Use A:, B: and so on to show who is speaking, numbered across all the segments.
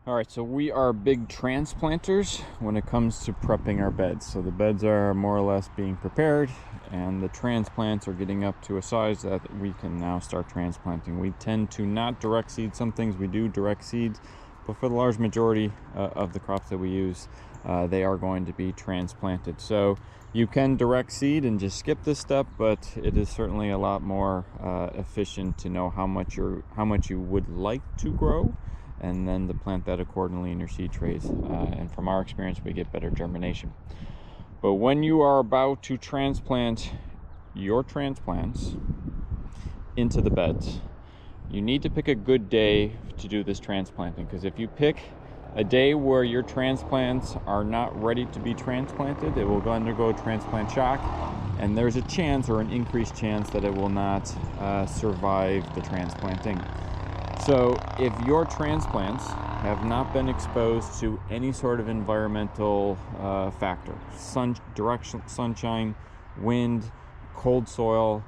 A: All right, so we are big transplanters when it comes to prepping our beds. So the beds are more or less being prepared, and the transplants are getting up to a size that we can now start transplanting. We tend to not direct seed. Some things we do direct seeds, but for the large majority of the crops that we use, they are going to be transplanted. So you can direct seed and just skip this step, but it is certainly a lot more efficient to know how much you would like to grow, and then to plant that accordingly in your seed trays. And from our experience, we get better germination. But when you are about to transplant your transplants into the beds, you need to pick a good day to do this transplanting, because if you pick a day where your transplants are not ready to be transplanted, it will undergo transplant shock, and there's a chance, or an increased chance, that it will not survive the transplanting. So if your transplants have not been exposed to any sort of environmental factor, direct sunshine, wind, cold soil,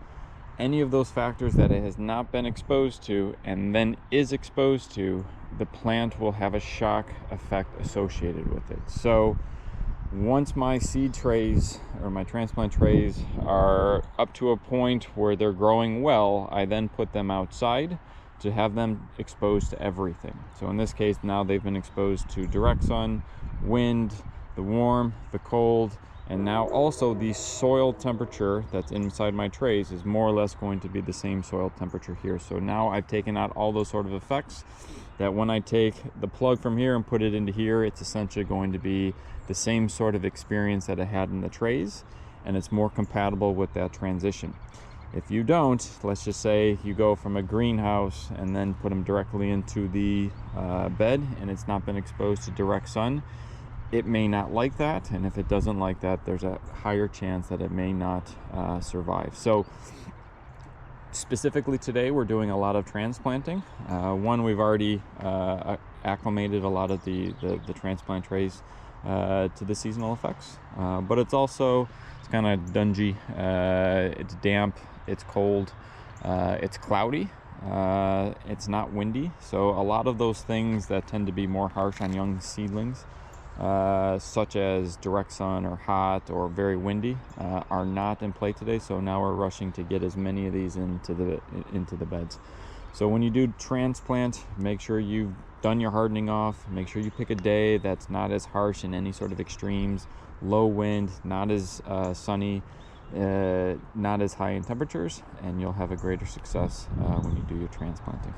A: any of those factors that it has not been exposed to and then is exposed to, the plant will have a shock effect associated with it. So once my seed trays or my transplant trays are up to a point where they're growing well, I then put them outside to have them exposed to everything. So in this case, now they've been exposed to direct sun, wind, the warm, the cold, and now also the soil temperature that's inside my trays is more or less going to be the same soil temperature here. So now I've taken out all those sort of effects that when I take the plug from here and put it into here, it's essentially going to be the same sort of experience that I had in the trays, and it's more compatible with that transition. If you don't, let's just say you go from a greenhouse and then put them directly into the bed, and it's not been exposed to direct sun, it may not like that, and if it doesn't like that, there's a higher chance that it may not survive. So specifically today, we're doing a lot of transplanting. We've already acclimated a lot of the transplant trays to the seasonal effects, but it's kind of dungy, it's damp, it's cold, it's cloudy, it's not windy. So a lot of those things that tend to be more harsh on young seedlings, such as direct sun or hot or very windy, are not in play today. So now we're rushing to get as many of these into the beds. So when you do transplant, make sure you've done your hardening off. Make sure you pick a day that's not as harsh in any sort of extremes, low wind, not as sunny, not as high in temperatures, and you'll have a greater success when you do your transplanting.